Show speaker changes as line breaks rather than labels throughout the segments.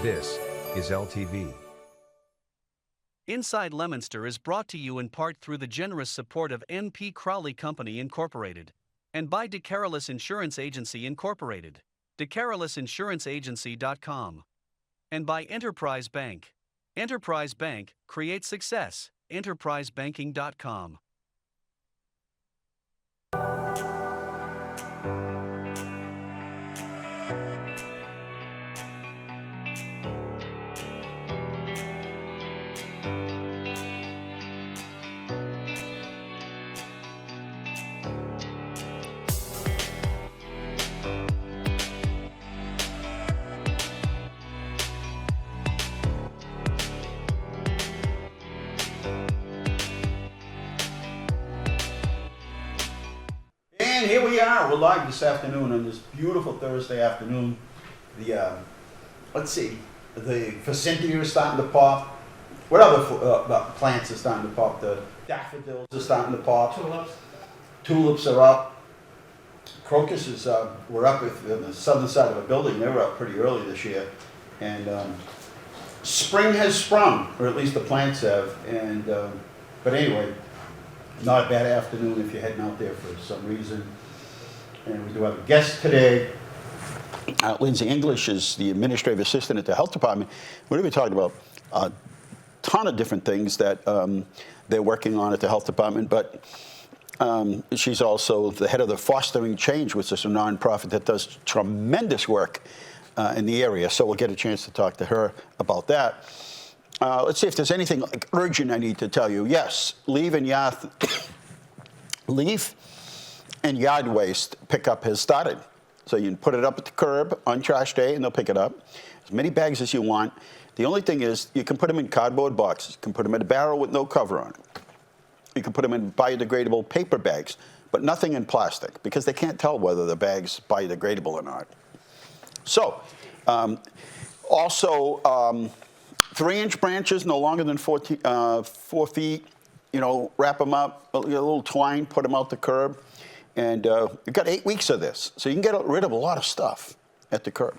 This is LTV.
Inside Leominster is brought to you in part through the generous support of N.P. Crowley Company Incorporated and by DeCarolis Insurance Agency Incorporated, DeCarolisinsuranceagency.com, and by Enterprise Bank. Enterprise Bank creates success. EnterpriseBanking.com.
And here we are. We're live this afternoon on this beautiful Thursday afternoon. The the forsythia is starting to pop. What other plants are starting to pop? The daffodils are starting to pop. Tulips are up. Crocuses were up on the southern side of the building. They were up pretty early this year. And spring has sprung, or at least the plants have. And but anyway, not a bad afternoon if you're heading out there for some reason. And we do have a guest today. Lindsey English is the administrative assistant at the health department. We're going to be talking about a ton of different things that they're working on at the health department, but she's also the head of the Fostering Change, which is a nonprofit that does tremendous work in the area. So we'll get a chance to talk to her about that. Let's see if there's anything like urgent I need to tell you. Yes, leaf and yard waste pickup has started. So you can put it up at the curb on trash day and they'll pick it up. As many bags as you want. The only thing is you can put them in cardboard boxes. You can put them in a barrel with no cover on it. You can put them in biodegradable paper bags, but nothing in plastic because they can't tell whether the bag's biodegradable or not. So, also, 3-inch branches, no longer than 4 feet, wrap them up, a little twine, put them out the curb. And you've got 8 weeks of this. So you can get rid of a lot of stuff at the curb.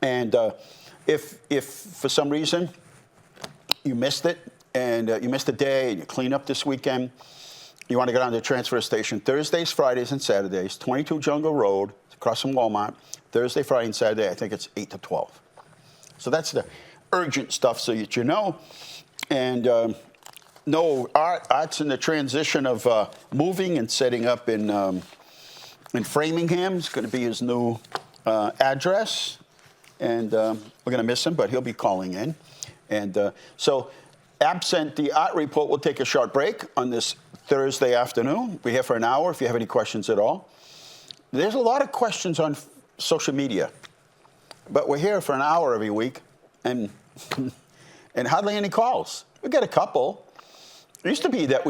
And if for some reason you missed it, and you missed a day, and you clean up this weekend, you want to go down to the transfer station Thursdays, Fridays, and Saturdays, 22 Jungle Road, across from Walmart, Thursday, Friday, and Saturday, I think it's 8 to 12. So that's the urgent stuff so that you know. And Art's in the transition of moving and setting up in Framingham. It's going to be his new address. And we're going to miss him, but he'll be calling in. And so absent the Art report, we'll take a short break on this Thursday afternoon. We're here for an hour if you have any questions at all. There's a lot of questions on social media, but we're here for an hour every week, and hardly any calls. We get a couple. It used to be that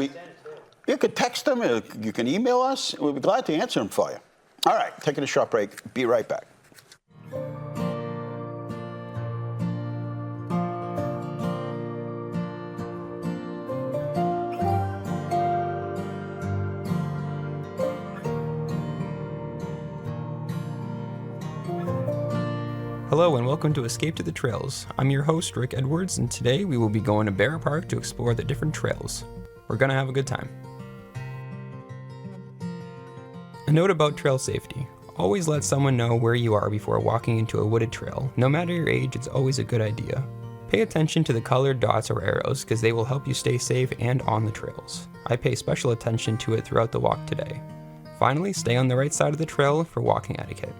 you could text them, you can email us, we'll be glad to answer them for you. All right, taking a short break. Be right back.
Hello and welcome to Escape to the Trails. I'm your host, Rick Edwards, and today we will be going to Bear Park to explore the different trails. We're gonna have a good time. A note about trail safety. Always let someone know where you are before walking into a wooded trail. No matter your age, it's always a good idea. Pay attention to the colored dots or arrows because they will help you stay safe and on the trails. I pay special attention to it throughout the walk today. Finally, stay on the right side of the trail for walking etiquette.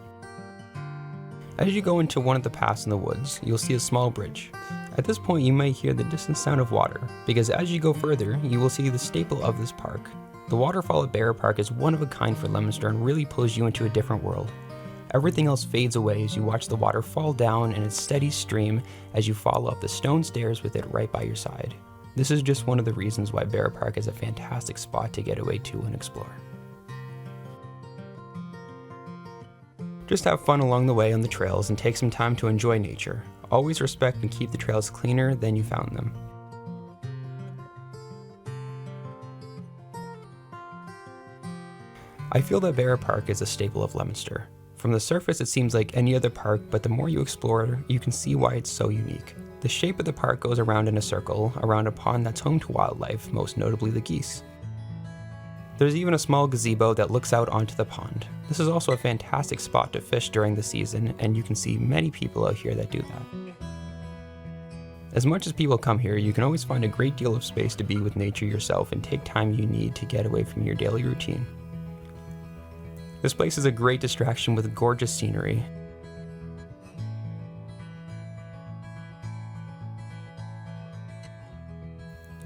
As you go into one of the paths in the woods, you'll see a small bridge. At this point, you might hear the distant sound of water, because as you go further, you will see the staple of this park. The waterfall at Bear Park is one of a kind for Leominster and really pulls you into a different world. Everything else fades away as you watch the water fall down in its steady stream as you follow up the stone stairs with it right by your side. This is just one of the reasons why Bear Park is a fantastic spot to get away to and explore. Just have fun along the way on the trails and take some time to enjoy nature. Always respect and keep the trails cleaner than you found them. I feel that Bear Park is a staple of Leominster. From the surface, it seems like any other park, but the more you explore, you can see why it's so unique. The shape of the park goes around in a circle, around a pond that's home to wildlife, most notably the geese. There's even a small gazebo that looks out onto the pond. This is also a fantastic spot to fish during the season, and you can see many people out here that do that. As much as people come here, you can always find a great deal of space to be with nature yourself and take time you need to get away from your daily routine. This place is a great distraction with gorgeous scenery.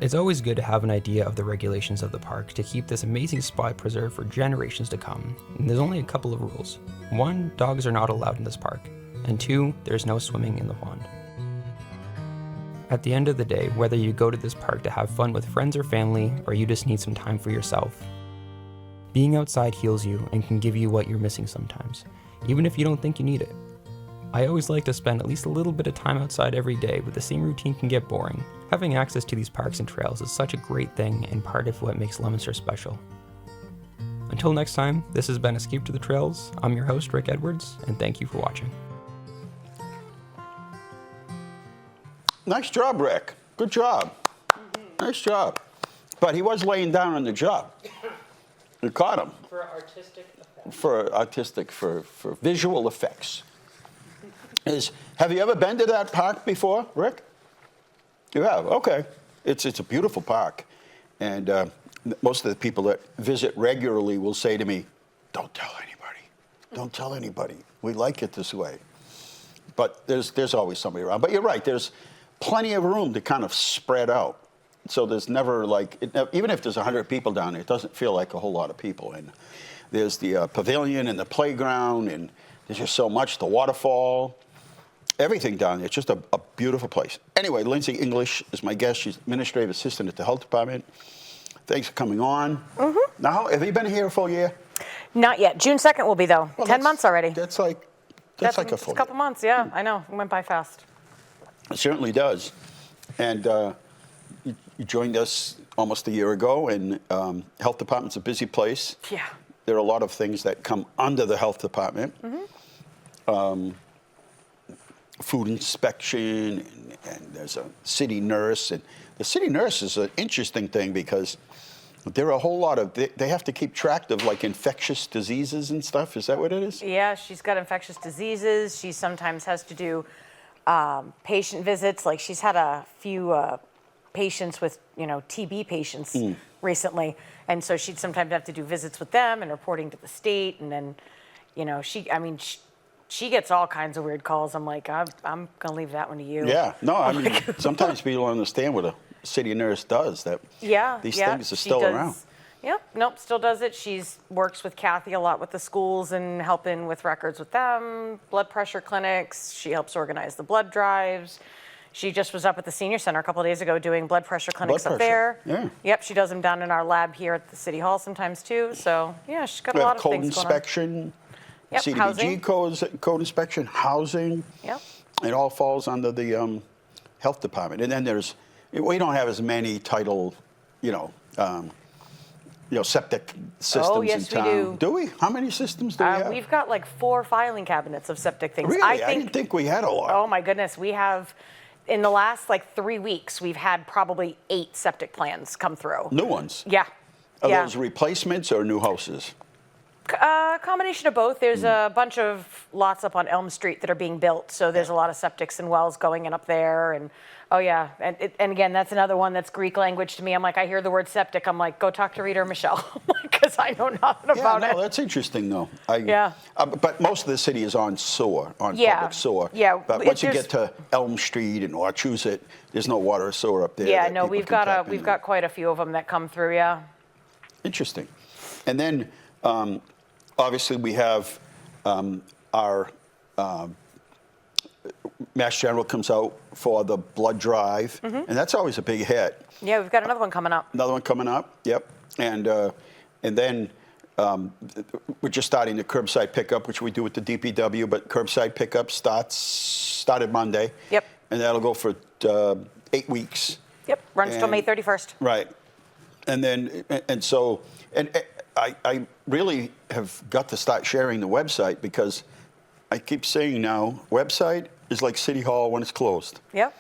It's always good to have an idea of the regulations of the park to keep this amazing spot preserved for generations to come. And there's only a couple of rules. 1, dogs are not allowed in this park. And 2, there's no swimming in the pond. At the end of the day, whether you go to this park to have fun with friends or family, or you just need some time for yourself, being outside heals you and can give you what you're missing sometimes, even if you don't think you need it. I always like to spend at least a little bit of time outside every day, but the same routine can get boring. Having access to these parks and trails is such a great thing and part of what makes Leominster special. Until next time, this has been Escape to the Trails. I'm your host, Rick Edwards, and thank you for watching.
Nice job, Rick. Good job. Nice job. But he was laying down on the job. You caught him.
For artistic effects.
For visual effects. Have you ever been to that park before, Rick? You have? Okay. It's a beautiful park. And most of the people that visit regularly will say to me, don't tell anybody. Don't tell anybody. We like it this way. But there's always somebody around. But you're right. There's plenty of room to kind of spread out. So there's never even if there's 100 people down there, it doesn't feel like a whole lot of people. And there's the pavilion and the playground, and there's just so much, the waterfall, everything down there. It's just a beautiful place. Anyway, Lindsey English is my guest. She's administrative assistant at the health department. Thanks for coming on. Mm-hmm. Now, have you been here a full year?
Not yet. June 2nd will be, though. Well, 10 months already.
That's like a full year.
It's a couple months, yeah. I know. It went by fast.
It certainly does. And you joined us almost a year ago, and health department's a busy place.
Yeah.
There are a lot of things that come under the health department. Mm-hmm. Food inspection, and there's a city nurse. And the city nurse is an interesting thing because there are a whole lot of, they have to keep track of like infectious diseases and stuff. Is that what it is?
Yeah, she's got infectious diseases. She sometimes has to do patient visits. Like she's had a few patients with, TB patients recently. And so she'd sometimes have to do visits with them and reporting to the state. And then, she gets all kinds of weird calls. I'm like, I'm going to leave that one to you.
Yeah, no, sometimes people don't understand what a city nurse does, that these things are still around.
Yep, nope, still does it. She's works with Kathy a lot with the schools and helping with records with them, blood pressure clinics. She helps organize the blood drives. She just was up at the senior center a couple of days ago doing blood pressure clinics up there.
Yeah.
Yep, she does them down in our lab here at the city hall sometimes too. So yeah, she's got a lot of things going on.
Code inspection,
yep,
CDBG code inspection, housing.
Yep.
It all falls under the health department. And then we don't have as many title, septic systems in town.
We do.
Do we? How many systems do we have?
We've got like 4 filing cabinets of septic things.
Really? I didn't think we had a lot.
Oh my goodness, we have, in the last 3 weeks, we've had probably 8 septic plans come through.
New ones?
Yeah.
Are those replacements or new houses?
Combination of both. There's a bunch of lots up on Elm Street that are being built, so there's a lot of septics and wells going in up there. And oh yeah, and again, that's another one that's Greek language to me. I'm like, I hear the word septic, I'm like, go talk to Rita or Michelle, because I know nothing about it.
That's interesting though.
Yeah.
But most of the city is on sewer, public sewer.
Yeah.
But once you get to Elm Street and Wachusett, there's no water or sewer up there.
Yeah, no, we've got quite a few of them that come through. Yeah.
Interesting. And then obviously we have our Mass General comes out for the blood drive, and that's always a big hit.
Yeah, we've got another one coming up.
Another one coming up, yep. And then we're just starting the curbside pickup, which we do with the DPW, but curbside pickup started Monday.
Yep.
And that'll go for 8 weeks.
Yep, runs till May 31st.
Right. And then, I really have got to start sharing the website because I keep saying now, website is like City Hall when it's closed.
Yep.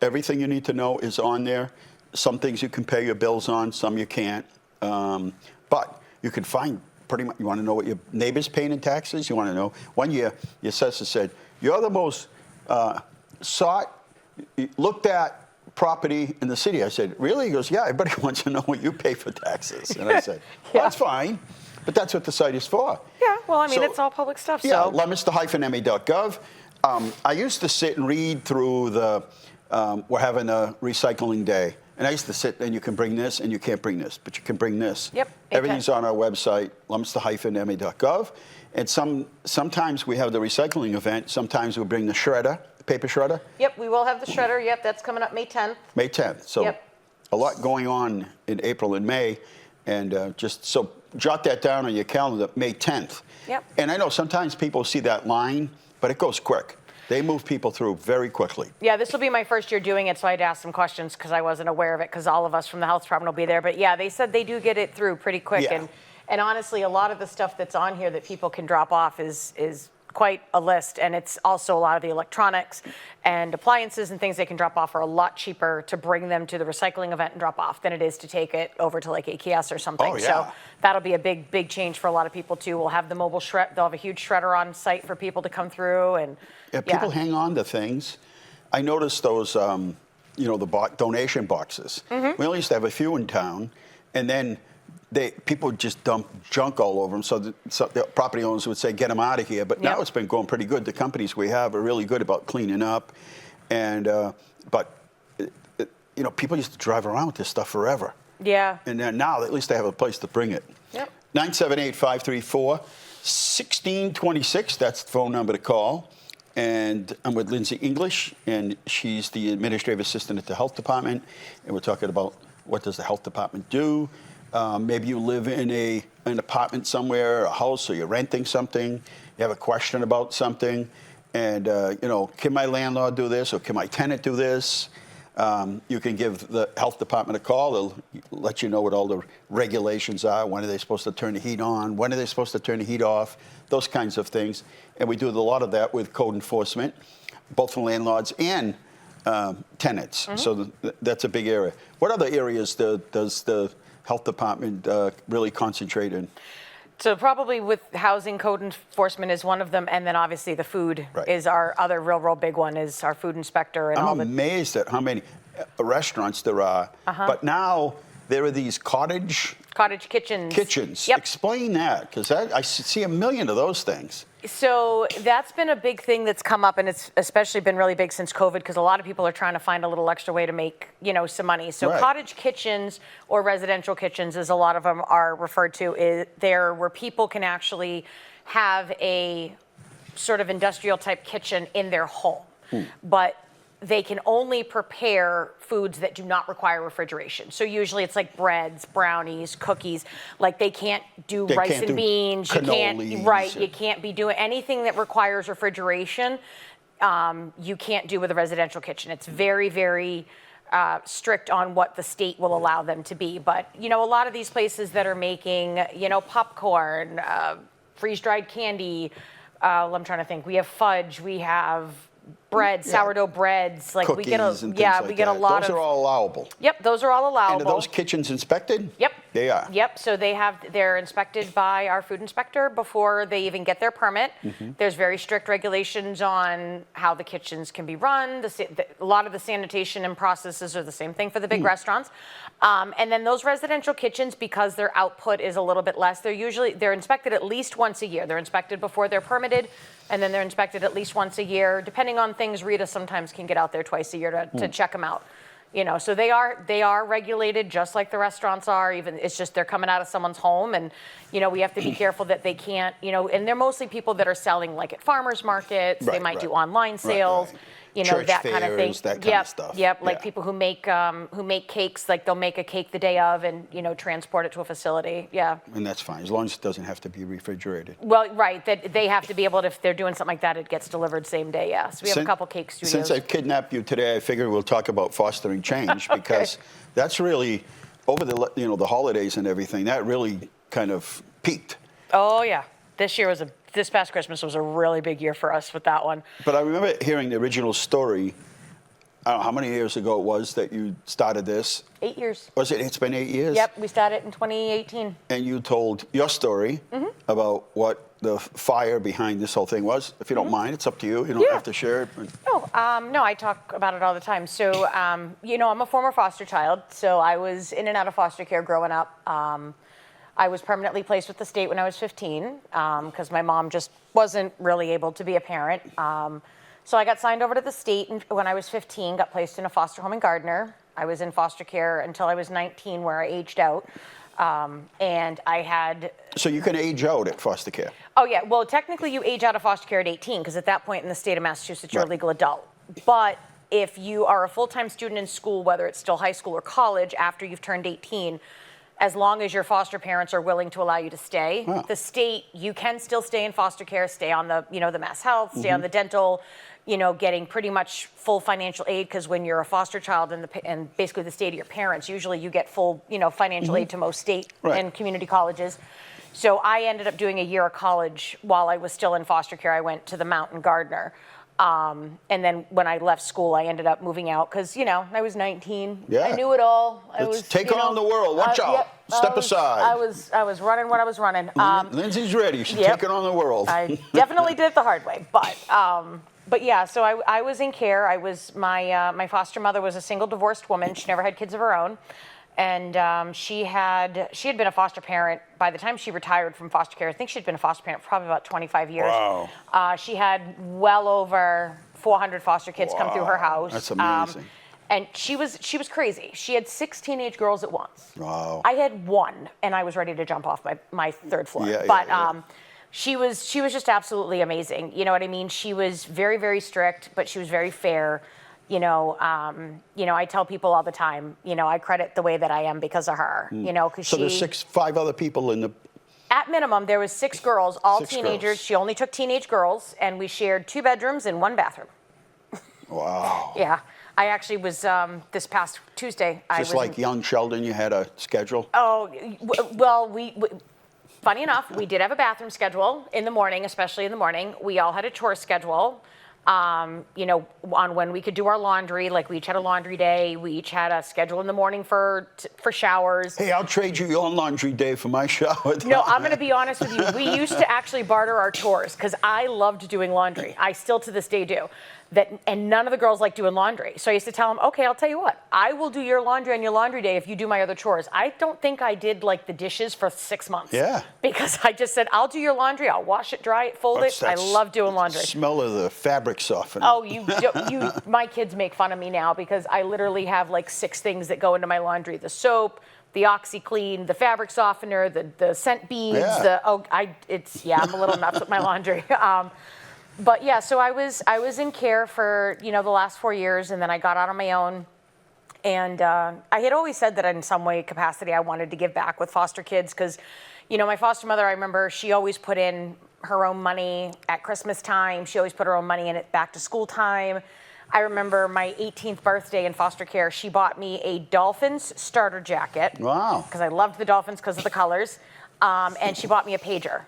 Everything you need to know is on there. Some things you can pay your bills on, some you can't. But you can find pretty much, you want to know what your neighbor's paying in taxes? You want to know? One year, the assessor said, you're the most looked at property in the city. I said, really? He goes, yeah, everybody wants to know what you pay for taxes. And I said, well, that's fine, but that's what the site is for.
Yeah, well, I mean,
So,
it's all public stuff,
Yeah,
so.
Leominster-ma.gov. I used to sit and read through we're having a recycling day. And I used to sit, and you can bring this, and you can't bring this, but you can bring this.
Yep.
Everything's on our website, leominster-ma.gov. And sometimes we have the recycling event. Sometimes we bring the shredder, the paper shredder.
Yep, we will have the shredder. Yep, that's coming up May 10th.
May 10th. So
Yep.
a lot going on in April and May. And so jot that down on your calendar, May 10th.
Yep.
And I know sometimes people see that line, but it goes quick. They move people through very quickly.
Yeah, this will be my first year doing it, so I had to ask some questions because I wasn't aware of it because all of us from the health department will be there. But yeah, they said they do get it through pretty quick.
Yeah.
And honestly, a lot of the stuff that's on here that people can drop off is quite a list. And it's also a lot of the electronics and appliances and things they can drop off are a lot cheaper to bring them to the recycling event and drop off than it is to take it over to like AKS or something.
Oh, yeah.
So that'll be a big change for a lot of people too. We'll have the mobile shred. They'll have a huge shredder on site for people to come through. And
Yeah, people hang on to things. I noticed those, the donation boxes.
Mm-hmm.
We only used to have a few in town, and then people just dump junk all over them. So the property owners would say, "Get them out of here." But now it's been going pretty good. The companies we have are really good about cleaning up, and people used to drive around with this stuff forever.
Yeah.
And then now at least they have a place to bring it.
Yep.
978-534-1626. That's the phone number to call. And I'm with Lindsey English, and she's the administrative assistant at the health department. And we're talking about what does the health department do. Maybe you live in an apartment somewhere, a house, or you're renting something. You have a question about something. And, can my landlord do this, or can my tenant do this? You can give the health department a call. They'll let you know what all the regulations are. When are they supposed to turn the heat on? When are they supposed to turn the heat off? Those kinds of things. And we do a lot of that with code enforcement, both for landlords and tenants. Mm-hmm. So that's a big area. What other areas does the health department really concentrate in?
So probably with housing, code enforcement is one of them, and then obviously the food is our other real big one, is our food inspector and
I'm amazed at how many restaurants there are. But now there are these cottage kitchens.
Yep.
Explain that, because I see a million of those things.
So that's been a big thing that's come up, and it's especially been really big since COVID because a lot of people are trying to find a little extra way to make, some money. So cottage kitchens or residential kitchens, as a lot of them are referred to, is there where people can actually have a sort of industrial type kitchen in their home, but they can only prepare foods that do not require refrigeration. So usually it's like breads, brownies, cookies. Like they can't do rice and beans. You can't You can't be doing anything that requires refrigeration. You can't do with a residential kitchen. It's very, very strict on what the state will allow them to be. But a lot of these places that are making popcorn, freeze-dried candy. I'm trying to think. We have fudge. We have bread, sourdough breads, like
cookies
we get a
and things like
we get a lot
those
of.
Those are all allowable.
Yep, those are all allowable.
And are those kitchens inspected?
Yep.
They are.
Yep. So they're inspected by our food inspector before they even get their permit. Mm-hmm. There's very strict regulations on how the kitchens can be run. A lot of the sanitation and processes are the same thing for the big restaurants. And then those residential kitchens, because their output is a little bit less, they're inspected at least once a year. They're inspected before they're permitted, and then they're inspected at least once a year. Depending on things, Rita sometimes can get out there twice a year to check them out. So they are regulated just like the restaurants are. Even it's just they're coming out of someone's home, and we have to be careful that they can't. And they're mostly people that are selling like at farmers markets. They might do online sales.
Church
that
fairs,
kind of thing.
That kind of stuff.
Yep, like people who make cakes, like they'll make a cake the day of and transport it to a facility. Yeah.
And that's fine, as long as it doesn't have to be refrigerated.
Well, right, that they have to be able to, if they're doing something like that, it gets delivered same day. Yeah. So we have a couple cake studios.
Since I kidnapped you today, I figured we'll talk about fostering change because that's really over the holidays and everything. That really kind of peaked.
Oh yeah, this past Christmas was a really big year for us with that one.
But I remember hearing the original story. I don't know how many years ago it was that you started this.
8 years.
Was it? It's been 8 years?
Yep, we started in 2018.
And you told your story about what the fire behind this whole thing was. If you don't mind, it's up to you. You don't have to share it. But...
No, I talk about it all the time. So, I'm a former foster child, so I was in and out of foster care growing up. I was permanently placed with the state when I was 15 because my mom just wasn't really able to be a parent. So I got signed over to the state when I was 15, got placed in a foster home in Gardner. I was in foster care until I was 19, where I aged out. And I had...
So you can age out at foster care?
Oh, yeah. Well, technically, you age out of foster care at 18, because at that point in the state of Massachusetts, you're a legal adult. But if you are a full-time student in school, whether it's still high school or college, after you've turned 18, as long as your foster parents are willing to allow you to stay, the state, you can still stay in foster care, stay on the, the Mass Health, stay on the dental, getting pretty much full financial aid, because when you're a foster child and basically the state of your parents, usually you get full, financial aid to most state and community colleges. So I ended up doing a year of college while I was still in foster care. I went to the Mountain Gardner. And then when I left school, I ended up moving out because, I was 19.
Yeah.
I knew it all.
Let's take on the world. Watch out. Step aside.
I was running what I was running.
Lindsay's ready. She's taking on the world.
I definitely did it the hard way. But yeah, so I was in care. I was my foster mother was a single divorced woman. She never had kids of her own. And she had been a foster parent by the time she retired from foster care. I think she'd been a foster parent for probably about 25 years.
Wow.
She had well over 400 foster kids come through her house.
That's amazing.
And she was crazy. She had 6 teenage girls at once.
Wow.
I had 1, and I was ready to jump off my 3rd floor. She was just absolutely amazing. You know what I mean? She was very, very strict, but she was very fair. I tell people all the time, I credit the way that I am because of her, because
So there's 5 other people in the...
At minimum, there was 6 girls, all
6
teenagers.
girls.
She only took teenage girls, and we shared 2 bedrooms and 1 bathroom.
Wow.
Yeah. I actually was, this past Tuesday,
Just like young Sheldon, you had a schedule?
Oh, well, funny enough, we did have a bathroom schedule in the morning, especially in the morning. We all had a chore schedule. On when we could do our laundry, like we each had a laundry day. We each had a schedule in the morning for showers.
Hey, I'll trade you your laundry day for my shower.
No, I'm going to be honest with you. We used to actually barter our chores because I loved doing laundry. I still to this day do. And none of the girls like doing laundry. So I used to tell them, okay, I'll tell you what, I will do your laundry on your laundry day if you do my other chores. I don't think I did like the dishes for 6 months.
Yeah.
Because I just said, I'll do your laundry, I'll wash it, dry it, fold it. I love doing laundry.
Smell of the fabric softener.
Oh, my kids make fun of me now because I literally have like 6 things that go into my laundry: the soap, the OxyClean, the fabric softener, the scent beads. I'm a little nuts with my laundry. But yeah, so I was in care for the last 4 years, and then I got out on my own. And I had always said that in some way, capacity, I wanted to give back with foster kids because, my foster mother, I remember she always put in her own money at Christmas time. She always put her own money in it back to school time. I remember my 18th birthday in foster care, she bought me a Dolphins starter jacket.
Wow.
Because I loved the Dolphins because of the colors. And she bought me a pager.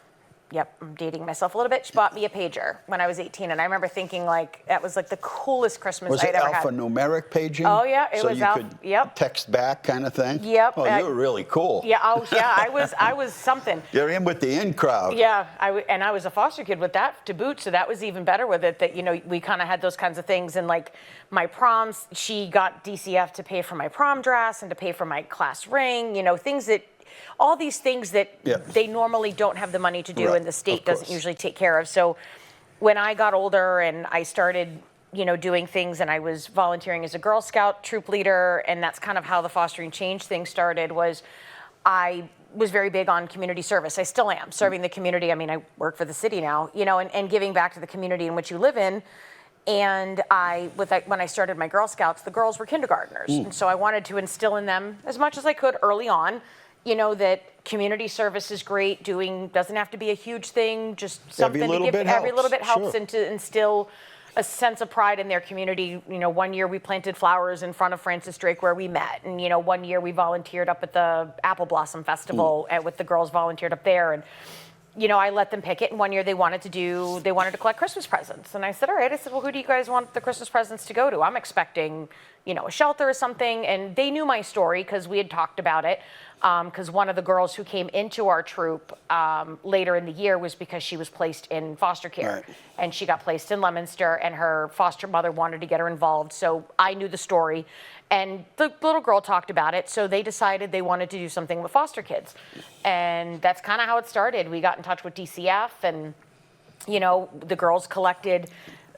Yep, I'm dating myself a little bit. She bought me a pager when I was 18, and I remember thinking that was like the coolest Christmas I'd ever had.
Was it alphanumeric paging?
Oh yeah, it was.
So you could text back kind of thing?
Yep.
Oh, you were really cool.
Yeah. Oh yeah, I was something.
You're in with the in crowd.
Yeah, I was a foster kid with that to boot, so that was even better with it. That we kind of had those kinds of things, and like my proms, she got DCF to pay for my prom dress and to pay for my class ring. Things that. All these things that they normally don't have the money to do, and the state doesn't usually take care of. So when I got older and I started, doing things, and I was volunteering as a Girl Scout troop leader, and that's kind of how the Fostering Change thing started, was I was very big on community service. I still am, serving the community. I mean, I work for the city now, and giving back to the community in which you live in. And when I started my Girl Scouts, the girls were kindergartners. And so I wanted to instill in them as much as I could early on, that community service is great. Doesn't have to be a huge thing, just something to give. Every little bit helps, and to instill a sense of pride in their community. You know, one year we planted flowers in front of Francis Drake where we met, and you know, one year we volunteered up at the Apple Blossom Festival with the girls volunteered up there, and you know, I let them pick it, and one year they wanted to collect Christmas presents, and I said, all right. I said, well, who do you guys want the Christmas presents to go to? I'm expecting, you know, a shelter or something, and they knew my story because we had talked about it. Because one of the girls who came into our troop later in the year was because she was placed in foster care.
Right.
And she got placed in Leominster, and her foster mother wanted to get her involved. So I knew the story. And the little girl talked about it, so they decided they wanted to do something with foster kids. And that's kind of how it started. We got in touch with DCF, and, you know, the girls collected.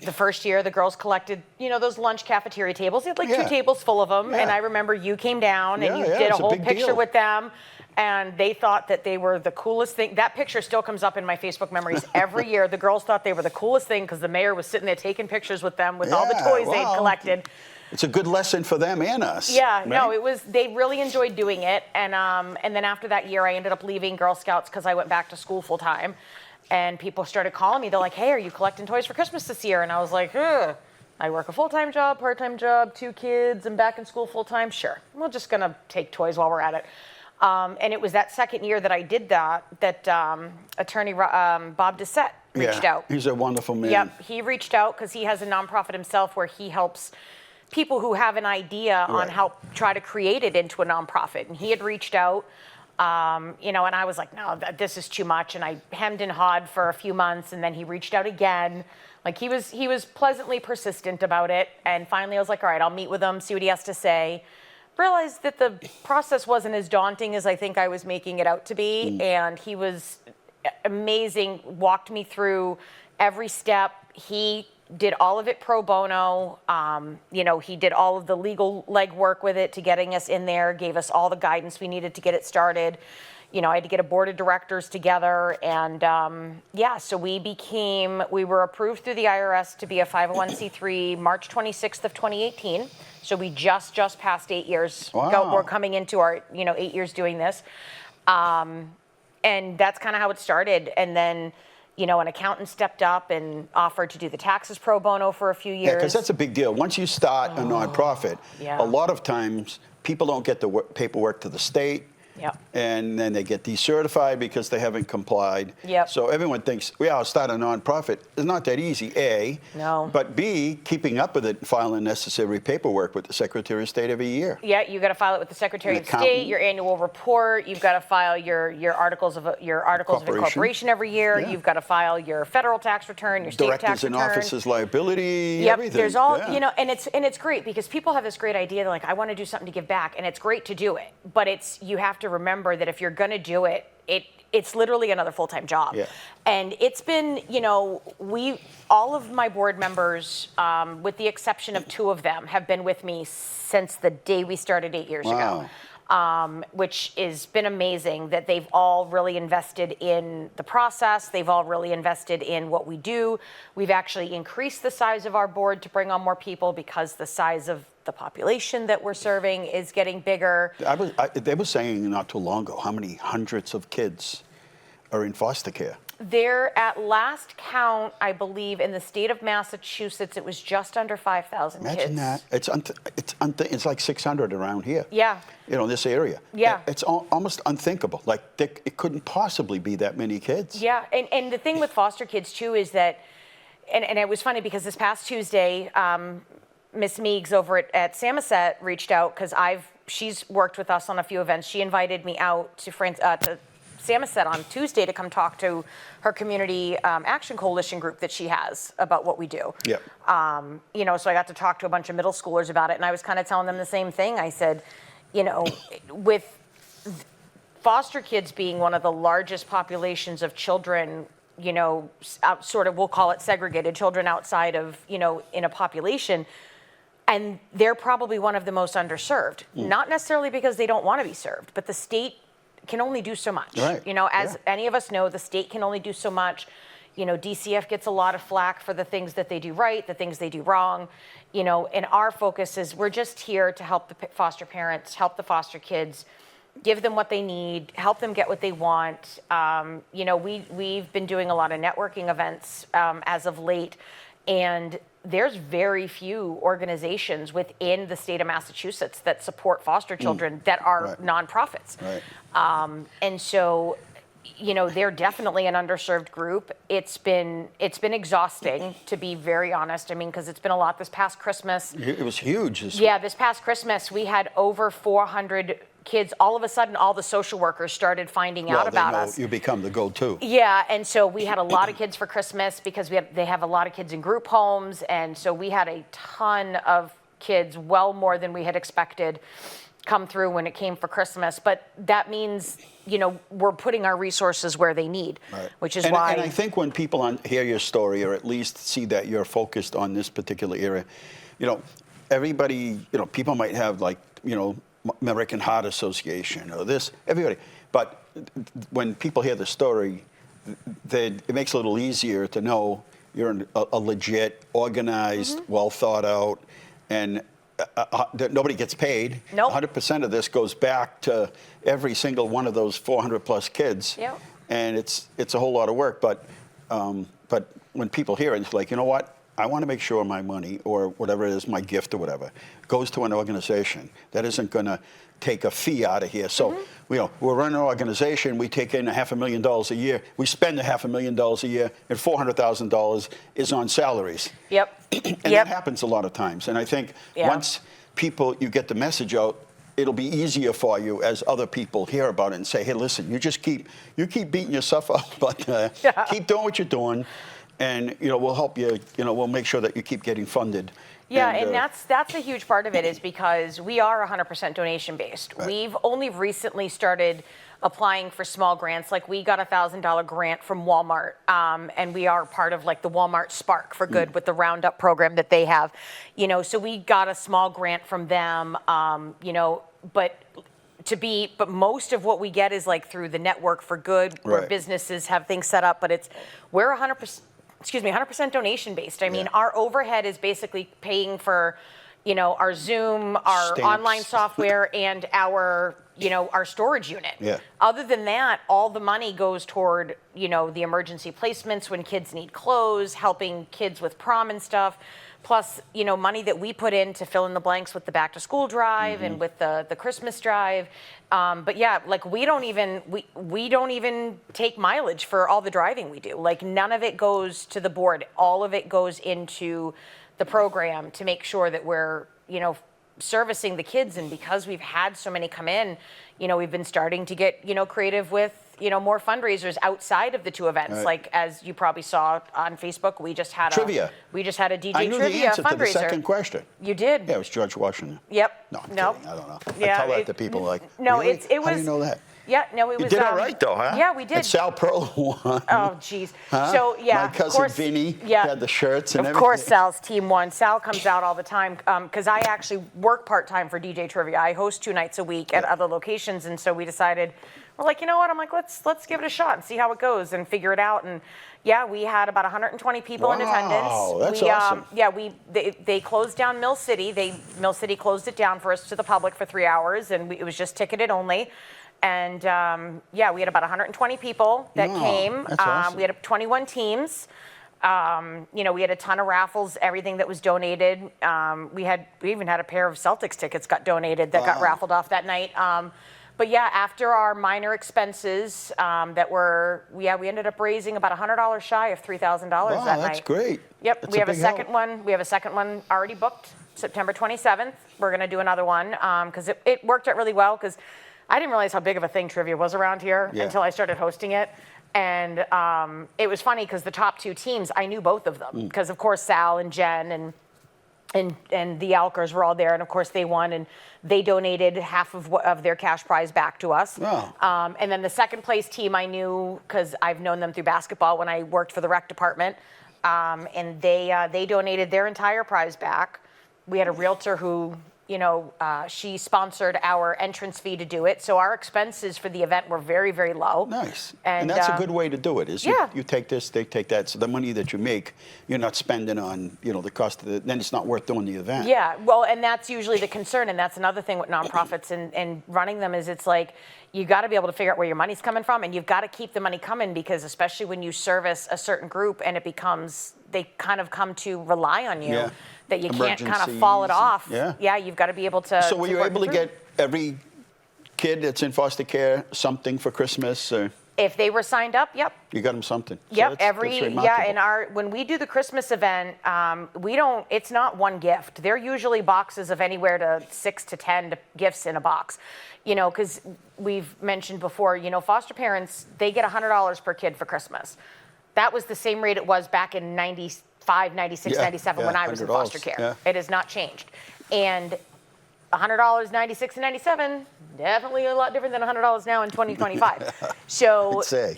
The first year, the girls collected, you know, those lunch cafeteria tables. They had like 2 tables full of them. And I remember you came down and you did a whole picture with them. And they thought that they were the coolest thing. That picture still comes up in my Facebook memories every year. The girls thought they were the coolest thing because the mayor was sitting there taking pictures with them with all the toys they'd collected.
It's a good lesson for them and us.
Yeah,
right?
no, it was. They really enjoyed doing it. And then after that year, I ended up leaving Girl Scouts because I went back to school full time. And people started calling me. They're like, hey, are you collecting toys for Christmas this year? And I was like, ugh. I work a full-time job, part-time job, 2 kids, I'm back in school full-time. Sure, we're just going to take toys while we're at it. And it was that second year that I did that attorney Bob Dissett reached out.
He's a wonderful man.
Yep, he reached out because he has a nonprofit himself where he helps people who have an idea on how try to create it into a nonprofit. And he had reached out. You know, and I was like, no, this is too much. And I hemmed and hawed for a few months, and then he reached out again. Like he was pleasantly persistent about it. And finally I was like, all right, I'll meet with him, see what he has to say. Realized that the process wasn't as daunting as I think I was making it out to be. And he was amazing, walked me through every step. He did all of it pro bono. You know, he did all of the legal legwork with it to getting us in there, gave us all the guidance we needed to get it started. You know, I had to get a board of directors together. And so we were approved through the IRS to be a 501c3 March 26th of 2018. So we just passed 8 years.
Wow.
We're coming into our, 8 years doing this. And that's kind of how it started. And then, you know, an accountant stepped up and offered to do the taxes pro bono for a few years.
Yeah, because that's a big deal. Once you start a nonprofit, a lot of times people don't get the paperwork to the state.
Yep.
And then they get decertified because they haven't complied.
Yep.
So everyone thinks, yeah, I'll start a nonprofit. It's not that easy, A.
No.
But B, keeping up with it and filing necessary paperwork with the Secretary of State every year.
Yeah, you got to file it with the Secretary of State, your annual report. You've got to file your articles of incorporation every year.
Yeah.
You've got to file your federal tax return, your state
Directors
tax return.
and officers liability,
Yep,
everything.
there's all,
Yeah.
you know, and it's great because people have this great idea. They're like, I want to do something to give back, and it's great to do it. But you have to remember that if you're going to do it, it's literally another full-time job.
Yeah.
And it's been, you know, all of my board members, with the exception of 2 of them, have been with me since the day we started 8 years ago. Which has been amazing that they've all really invested in the process. They've all really invested in what we do. We've actually increased the size of our board to bring on more people because the size of the population that we're serving is getting bigger.
They were saying not too long ago how many hundreds of kids are in foster care.
There, at last count, I believe, in the state of Massachusetts, it was just under 5,000 kids.
Imagine that. It's like 600 around here.
Yeah.
You know, in this area.
Yeah.
It's almost unthinkable. Like, it couldn't possibly be that many kids.
Yeah, and the thing with foster kids, too, is that, and it was funny because this past Tuesday, Miss Meeks over at Samoset reached out because she's worked with us on a few events. She invited me out to Samoset on Tuesday to come talk to her community action coalition group that she has about what we do.
Yep.
You know, so I got to talk to a bunch of middle schoolers about it, and I was kind of telling them the same thing. I said, you know, with foster kids being one of the largest populations of children, you know, we'll call it segregated children outside of, you know, in a population, and they're probably one of the most underserved. Not necessarily because they don't want to be served, but the state can only do so much.
Right.
You know, as any of us know, the state can only do so much. You know, DCF gets a lot of flack for the things that they do right, the things they do wrong. You know, and our focus is we're just here to help the foster parents, help the foster kids, give them what they need, help them get what they want. You know, we've been doing a lot of networking events as of late. And there's very few organizations within the state of Massachusetts that support foster children that are
Right.
nonprofits.
Right.
And so, they're definitely an underserved group. It's been exhausting, to be very honest. I mean, because it's been a lot this past Christmas.
It was huge.
This past Christmas, we had over 400 kids. All of a sudden, all the social workers started finding out about us.
You become the go-to.
Yeah, and so we had a lot of kids for Christmas because they have a lot of kids in group homes, and so we had a ton of kids, well more than we had expected, come through when it came for Christmas. But that means, we're putting our resources where they need,
Right.
which is
and,
why.
And I think when people hear your story, or at least see that you're focused on this particular area, everybody, people might have American Heart Association or this, everybody. But when people hear the story, it makes it a little easier to know you're a legit, organized, well thought out, and nobody gets paid.
Nope.
100% of this goes back to every single one of those 400 plus kids.
Yep.
And it's a whole lot of work. But when people hear it, it's like, you know what? I want to make sure my money, or whatever it is, my gift or whatever, goes to an organization that isn't going to take a fee out of here. So, we're running an organization, we take in $500,000 a year, we spend $500,000 a year, and $400,000 is on salaries.
Yep.
And that happens a lot of times. And I think once you get the message out, it'll be easier for you as other people hear about it and say, hey, listen, you keep beating yourself up, but keep doing what you're doing. And we'll help you. We'll make sure that you keep getting funded.
Yeah, and that's a huge part of it, is because we are 100% donation based.
Right.
We've only recently started applying for small grants. Like, we got a $1,000 grant from Walmart, and we are part of the Walmart Spark for Good with the Roundup program that they have. So we got a small grant from them. But most of what we get is through the Network for Good, where
Right.
businesses have things set up. But we're 100% donation based. I mean, our overhead is basically paying for, our Zoom, our
Stamps.
online software, and our storage unit.
Yeah.
Other than that, all the money goes toward, the emergency placements when kids need clothes, helping kids with prom and stuff. Plus, money that we put in to fill in the blanks with the back to school drive and with the Christmas drive. But yeah, we don't even take mileage for all the driving we do. None of it goes to the board. All of it goes into the program to make sure that we're, servicing the kids. And because we've had so many come in, we've been starting to get, creative with, more fundraisers outside of the two events.
Right.
As you probably saw on Facebook, we just had
Trivia.
We just had a DJ
I knew
trivia
the answer
fundraiser.
to the second question.
You did?
Yeah, it was George Washington.
Yep.
No, I'm
Nope.
kidding. I don't know.
Yeah,
I tell that to people
no,
really?
it was.
How do you know that?
Yeah, no, it
You
was.
did it right, though, huh?
Yeah, we did.
And Sal Pearl won.
Oh, geez.
Huh?
So yeah,
My cousin
of course,
Vinny
yeah,
had the shirts and
of
everything.
course, Sal's team won. Sal comes out all the time because I actually work part-time for DJ Trivia. I host 2 nights a week at other locations, and so we decided, we're like, you know what? I'm like, let's give it a shot and see how it goes and figure it out. And yeah, we had about 120 people in attendance.
Wow, that's awesome.
Yeah, they closed down Mill City. Mill City closed it down for us to the public for 3 hours, and it was just ticketed only. And yeah, we had about 120 people that came.
That's awesome.
We had 21 teams. We had a ton of raffles, everything that was donated. We even had a pair of Celtics tickets got donated that got raffled off that night. But yeah, after our minor expenses we ended up raising about $100 shy of $3,000 that night.
Wow, that's great.
Yep,
That's
we have a
big help.
second one. We have a second one already booked, September 27th. We're going to do another one because it worked out really well, because I didn't realize how big of a thing trivia was around here until I started hosting it. And it was funny because the top 2 teams, I knew both of them, because of course Sal and Jen and the Alkers were all there, and of course they won, and they donated half of their cash prize back to us.
Wow.
And then the second place team I knew because I've known them through basketball when I worked for the rec department, and they donated their entire prize back. We had a realtor who, she sponsored our entrance fee to do it, so our expenses for the event were very, very low.
Nice.
And
that's a good way to do it, is
yeah.
you take this, they take that, so the money that you make, you're not spending on, the cost of it, then it's not worth doing the event.
Yeah, well, and that's usually the concern, and that's another thing with nonprofits and running them, is it's like, you got to be able to figure out where your money's coming from, and you've got to keep the money coming, because especially when you service a certain group and it becomes they kind of come to rely on you,
Yeah.
that you can't kind of fall it off.
Yeah.
You've got to be able to.
So were you
work
able to
through.
get every kid that's in foster care something for Christmas? Or
If they were signed up, yep.
you got them something? So
Yep,
that's remarkable.
when we do the Christmas event, it's not one gift. They're usually boxes of anywhere to 6 to 10 gifts in a box. Because we've mentioned before, foster parents, they get $100 per kid for Christmas. That was the same rate it was back in 95, 96, 97 when I was in foster care.
Yeah.
It has not changed. And $100, 96 and 97, definitely a lot different than $100 now in 2025. So,
I'd say.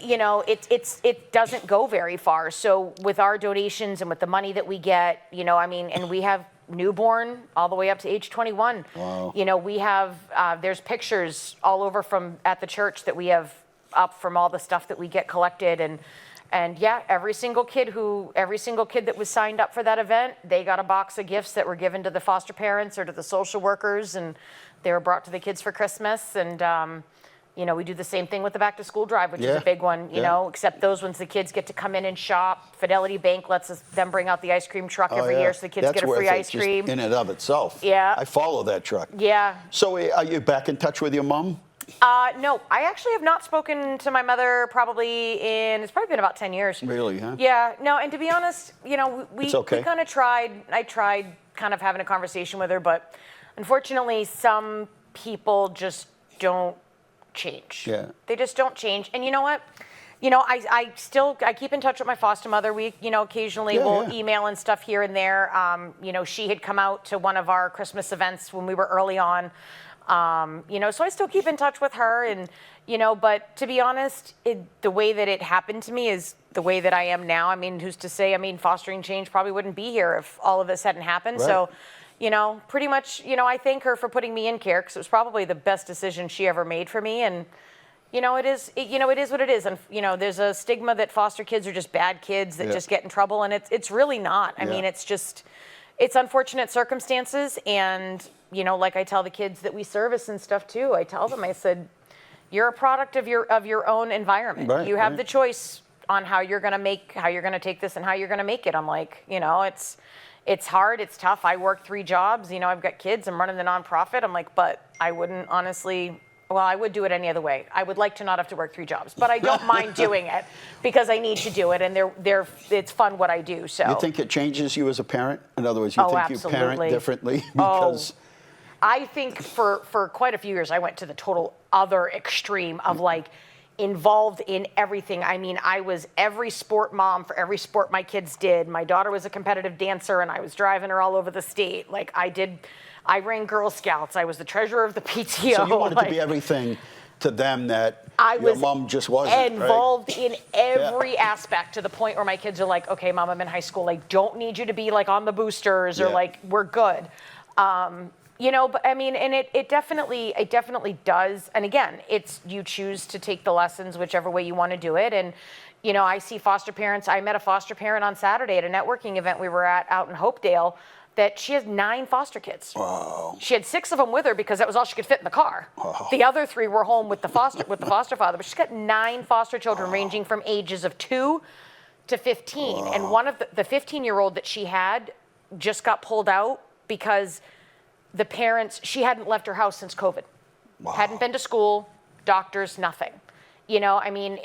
it doesn't go very far. So with our donations and with the money that we get, and we have newborn all the way up to age 21.
Wow.
We have, there's pictures all over from at the church that we have up from all the stuff that we get collected. And yeah, every single kid that was signed up for that event, they got a box of gifts that were given to the foster parents or to the social workers, and they were brought to the kids for Christmas. And we do the same thing with the back to school drive, which is a big one, except those ones the kids get to come in and shop. Fidelity Bank lets them bring out the ice cream truck every year so the kids get a free ice cream.
Just in and of itself.
Yeah.
I follow that truck.
Yeah.
So are you back in touch with your mom?
No, I actually have not spoken to my mother it's probably been about 10 years.
Really, huh?
Yeah, no, and to be honest, we
It's okay.
kind of I tried kind of having a conversation with her, but unfortunately some people just don't change.
Yeah.
They just don't change. And you know what? I keep in touch with my foster mother. We, occasionally will email and stuff here and there. She had come out to one of our Christmas events when we were early on. So I still keep in touch with her and, but to be honest, the way that it happened to me is the way that I am now. I mean, who's to say, fostering change probably wouldn't be here if all of this hadn't happened.
Right.
So, pretty much, I thank her for putting me in care because it was probably the best decision she ever made for me. And, it is what it is. And, there's a stigma that foster kids are just bad kids that just get in trouble. And it's really not. I mean, it's unfortunate circumstances. And, like I tell the kids that we service and stuff too, I tell them, I said, you're a product of your own environment.
Right,
you have
right.
the choice on how you're going to take this and how you're going to make it. I'm like, it's hard, it's tough. I work 3 jobs, I've got kids, I'm running the nonprofit. I'm like, but I wouldn't honestly, I would do it any other way. I would like to not have to work 3 jobs, but I don't mind doing it because I need to do it, and it's fun what I do. So
You think it changes you as a parent? In other words, you think
absolutely.
you parent differently because
I think for quite a few years, I went to the total other extreme of involved in everything. I mean, I was every sport mom for every sport my kids did. My daughter was a competitive dancer and I was driving her all over the state. I ran Girl Scouts. I was the treasurer of the PTO.
So you wanted to be everything to them that
I
your
was
mom just wasn't,
involved in every aspect to the point where my kids are like, okay, Mom, I'm in high school. I don't need you to be on the boosters or we're good. But I mean, and it definitely does. And again, it's you choose to take the lessons whichever way you want to do it. And, I see foster parents. I met a foster parent on Saturday at a networking event we were at out in Hopedale that she has 9 foster kids.
Wow.
She had 6 of them with her because that was all she could fit in the car.
Wow.
The other 3 were home with the foster father, but she's got 9 foster children ranging from ages of 2 to 15.
Wow.
And one of the 15-year-old that she had just got pulled out because the parents, she hadn't left her house since COVID.
Wow.
Hadn't been to school, doctors, nothing. I mean,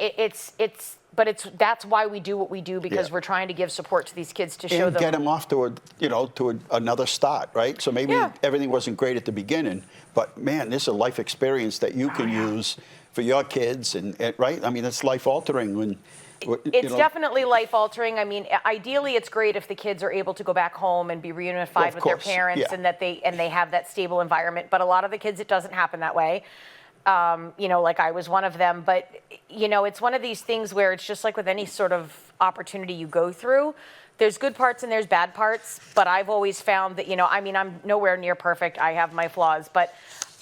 that's why we do what we do because we're trying to give support to these kids to show
and
them.
get them off to another start, right? So maybe everything wasn't great at the beginning, but man, this is a life experience that you can use for your kids, and right? I mean, it's life altering when.
It's definitely life altering. I mean, ideally, it's great if the kids are able to go back home and be reunified with their parents, and that they have that stable environment. But a lot of the kids, it doesn't happen that way. Like I was one of them. But it's one of these things where it's just like with any sort of opportunity you go through. There's good parts and there's bad parts. But I've always found that I'm nowhere near perfect. I have my flaws, but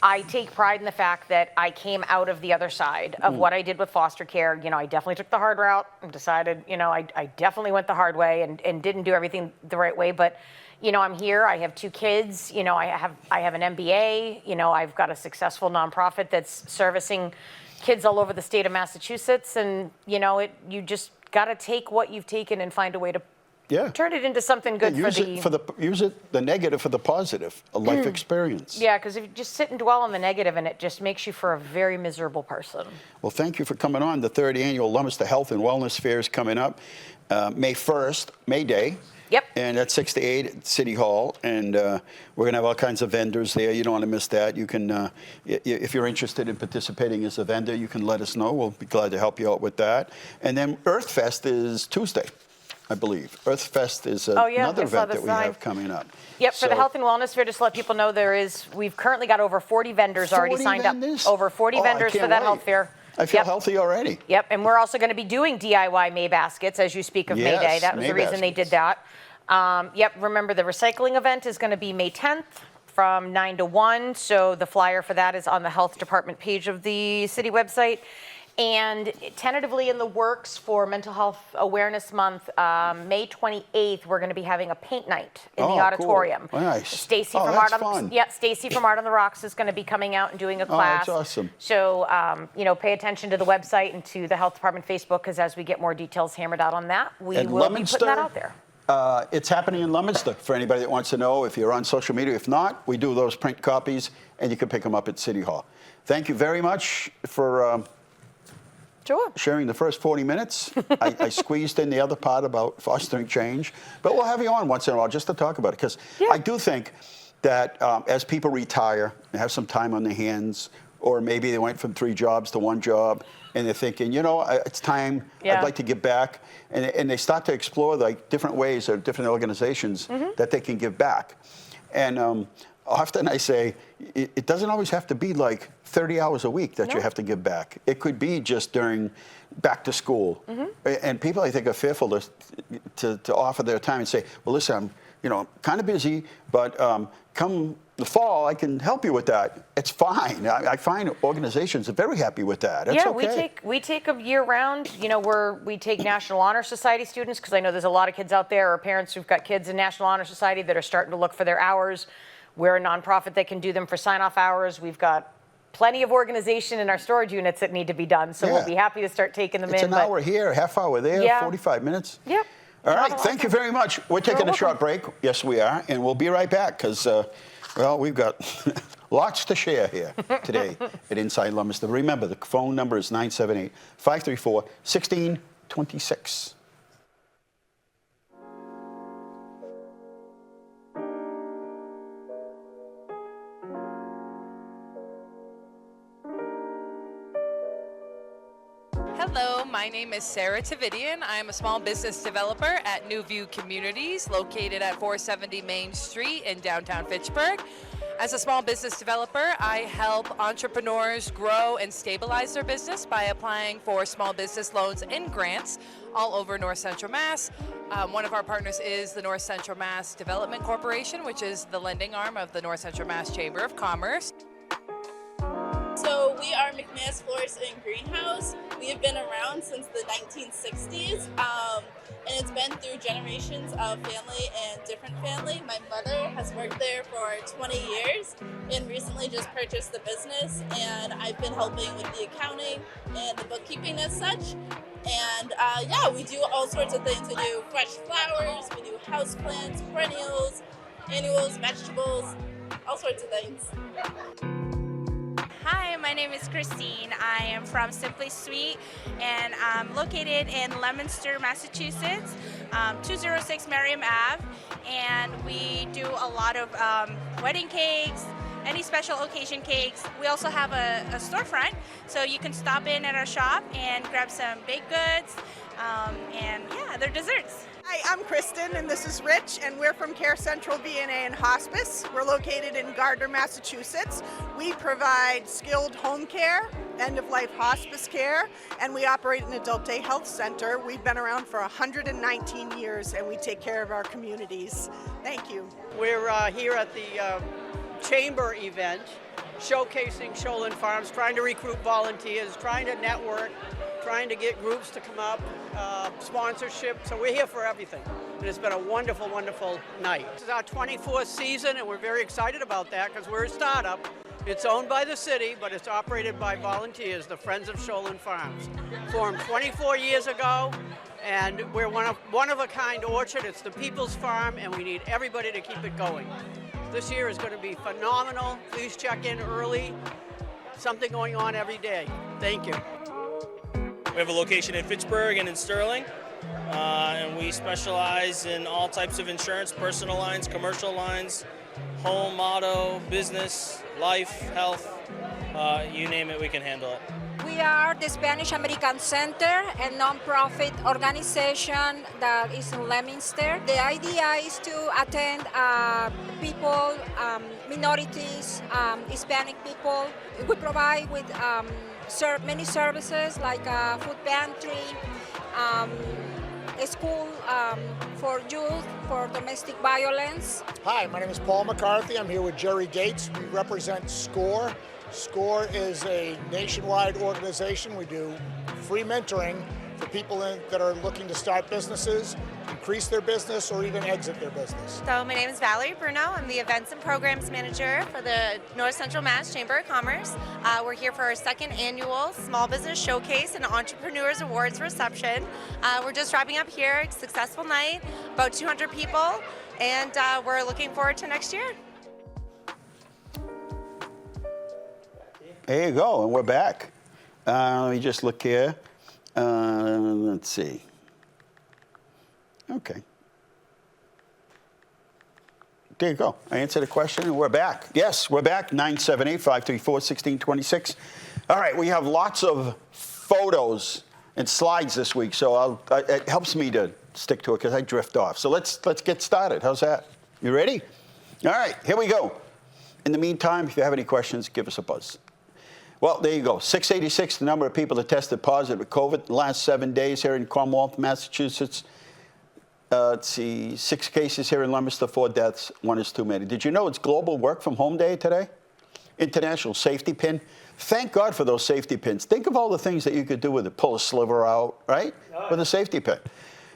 I take pride in the fact that I came out of the other side of what I did with foster care. I definitely took the hard route and decided, I definitely went the hard way and didn't do everything the right way. But, I'm here. I have 2 kids. I have an MBA. I've got a successful nonprofit that's servicing kids all over the state of Massachusetts. And, you just got to take what you've taken and find a way to
Yeah.
Turn it into something good
use the negative for the positive, a life experience.
Yeah, because if you just sit and dwell on the negative, and it just makes you for a very miserable person.
Well, thank you for coming on. The 3rd annual Leominster Health and Wellness Fair is coming up May 1st, May Day.
Yep.
And that's 6 to 8 at City Hall. And we're going to have all kinds of vendors there. You don't want to miss that. You can, if you're interested in participating as a vendor, you can let us know. We'll be glad to help you out with that. And then Earth Fest is Tuesday, I believe. Earth Fest is another event that we have coming up.
Yep, for the Health and Wellness Fair, just to let people know, we've currently got over 40 vendors already signed up. Over 40 vendors for that health fair.
I feel healthy already.
Yep, and we're also going to be doing DIY May baskets as you speak of May Day. That was the reason they did that. Remember the recycling event is going to be May 10th from 9 to 1. So the flyer for that is on the health department page of the city website. And tentatively in the works for Mental Health Awareness Month, May 28th, we're going to be having a paint night in the auditorium.
Cool. Nice.
Stacy from Art on the Rocks is going to be coming out and doing a class.
Oh, that's awesome.
So, pay attention to the website and to the Health Department Facebook, because as we get more details hammered out on that, we will be putting that out there.
It's happening in Leominster for anybody that wants to know. If you're on social media, if not, we do those print copies, and you can pick them up at City Hall. Thank you very much for sharing the first 40 minutes. I squeezed in the other part about fostering change, but we'll have you on once in a while just to talk about it, because I do think that as people retire and have some time on their hands, or maybe they went from 3 jobs to 1 job, and they're thinking, it's time, I'd like to give back. And they start to explore like different ways or different organizations that they can give back. And often I say, it doesn't always have to be like 30 hours a week that you have to give back. It could be just during back to school. And people, I think, are fearful to offer their time and say, well, listen, I'm kind of busy, but come the fall, I can help you with that. It's fine. I find organizations are very happy with that. That's okay.
we take a year round. We take National Honor Society students, because I know there's a lot of kids out there, or parents who've got kids in National Honor Society that are starting to look for their hours. We're a nonprofit that can do them for sign-off hours. We've got plenty of organization in our storage units that need to be done, so we'll be happy to start taking them in.
It's an hour here, half hour there, 45 minutes.
Yep.
All right, thank you very much. We're taking a short break. Yes, we are, and we'll be right back, because, we've got lots to share here today at Inside Leominster. Remember, the phone number is 978-534-1626.
Hello, my name is Sarah Tavidian. I am a small business developer at New View Communities, located at 470 Main Street in downtown Fitchburg. As a small business developer, I help entrepreneurs grow and stabilize their business by applying for small business loans and grants all over North Central Mass. One of our partners is the North Central Mass Development Corporation, which is the lending arm of the North Central Mass Chamber of Commerce.
So we are McMahon's Florist and Greenhouse. We have been around since the 1960s, and it's been through generations of family and different family. My mother has worked there for 20 years and recently just purchased the business, and I've been helping with the accounting and the bookkeeping as such. And we do all sorts of things. We do fresh flowers, we do houseplants, perennials, annuals, vegetables, all sorts of things.
Hi, my name is Christine. I am from Simply Sweet, and I'm located in Leominster, Massachusetts, 206 Merriam Ave, and we do a lot of wedding cakes, any special occasion cakes. We also have a storefront, so you can stop in at our shop and grab some baked goods, and other desserts.
Hi, I'm Kristen, and this is Rich, and we're from Care Central VNA and Hospice. We're located in Gardner, Massachusetts. We provide skilled home care, end-of-life hospice care, and we operate an adult day health center. We've been around for 119 years, and we take care of our communities. Thank you.
We're here at the Chamber event, showcasing Shoalin Farms, trying to recruit volunteers, trying to network, trying to get groups to come up, sponsorship. So we're here for everything. And it's been a wonderful, wonderful night. This is our 24th season, and we're very excited about that because we're a startup. It's owned by the city, but it's operated by volunteers, the Friends of Shoalin Farms. Formed 24 years ago, And we're one of a kind orchard. It's the People's Farm, and we need everybody to keep it going. This year is going to be phenomenal. Please check in early. Something going on every day. Thank you.
We have a location in Fitchburg and in Sterling, and we specialize in all types of insurance, personal lines, commercial lines, home, auto, business, life, health, you name it, we can handle it.
We are the Spanish American Center, a non-profit organization that is in Leominster. The idea is to attend people, minorities, Hispanic people. We provide with many services like food pantry, a school for youth, for domestic violence.
Hi, my name is Paul McCarthy. I'm here with Jerry Gates. We represent SCORE. SCORE is a nationwide organization. We do free mentoring for people that are looking to start businesses, increase their business, or even exit their business.
So my name is Valerie Bruno. I'm the Events and Programs Manager for the North Central Mass Chamber of Commerce. We're here for our second annual Small Business Showcase and Entrepreneurs Awards reception. We're just wrapping up here, successful night, about 200 people, and we're looking forward to next year.
There you go, and we're back. Let me just look here. Let's see. Okay. There you go. I answered the question, and we're back. Yes, we're back. 978-534-1626. All right, we have lots of photos and slides this week, so it helps me to stick to it because I drift off. So let's get started. How's that? You ready? All right, here we go. In the meantime, if you have any questions, give us a buzz. Well, there you go. 686, the number of people that tested positive with COVID in the last 7 days here in Commonwealth, Massachusetts. Let's see, 6 cases here in Leominster, 4 deaths, 1 is too many. Did you know it's Global Work from Home Day today? International Safety Pin. Thank God for those safety pins. Think of all the things that you could do with it. Pull a sliver out, right? With a safety pin.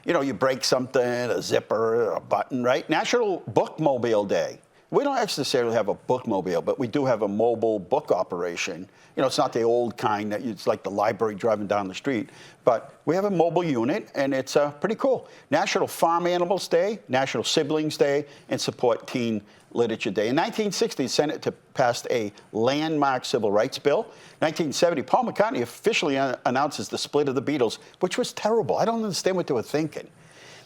You know, you break something, a zipper, a button, right? National Bookmobile Day. We don't necessarily have a bookmobile, but we do have a mobile book operation. You know, it's not the old kind that it's like the library driving down the street, but we have a mobile unit, and it's pretty cool. National Farm Animals Day, National Siblings Day, and Support Teen Literature Day. In 1960, the Senate passed a landmark civil rights bill. 1970, Paul McCartney officially announces the split of the Beatles, which was terrible. I don't understand what they were thinking.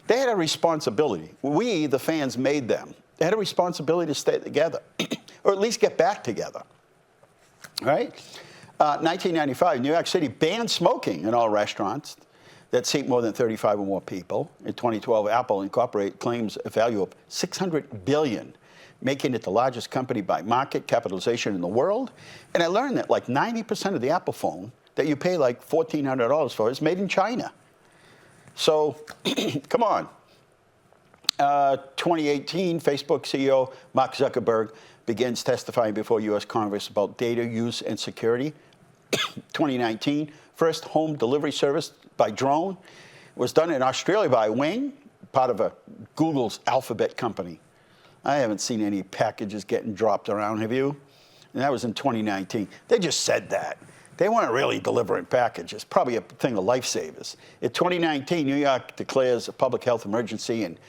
They had a responsibility. We, the fans, made them. They had a responsibility to stay together, or at least get back together, right? 1995, New York City banned smoking in all restaurants that seat more than 35 or more people. In 2012, Apple Incorporated claims a value of $600 billion, making it the largest company by market capitalization in the world. And I learned that like 90% of the Apple phone that you pay like $1,400 for is made in China. So, come on. 2018, Facebook CEO Mark Zuckerberg begins testifying before U.S. Congress about data use and security. 2019, first home delivery service by drone was done in Australia by Wing, part of Google's Alphabet company. I haven't seen any packages getting dropped around, have you? And that was in 2019. They just said that. They weren't really delivering packages, probably a thing of lifesavers. In 2019, New York declares a public health emergency and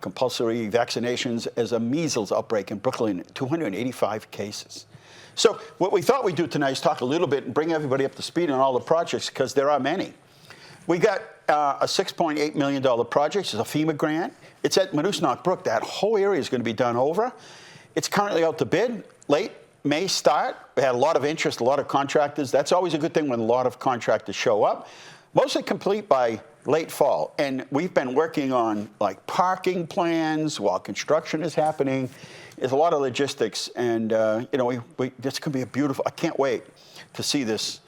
compulsory vaccinations as a measles outbreak in Brooklyn, 285 cases. So what we thought we'd do tonight is talk a little bit and bring everybody up to speed on all the projects, because there are many. We got a $6.8 million project. It's a FEMA grant. It's at Moosonee Brook. That whole area is going to be done over. It's currently out to bid. Late May start. We had a lot of interest, a lot of contractors. That's always a good thing when a lot of contractors show up. Mostly complete by late fall. And we've been working on like parking plans while construction is happening. There's a lot of logistics, and you know, this could be a beautiful. I can't wait to see this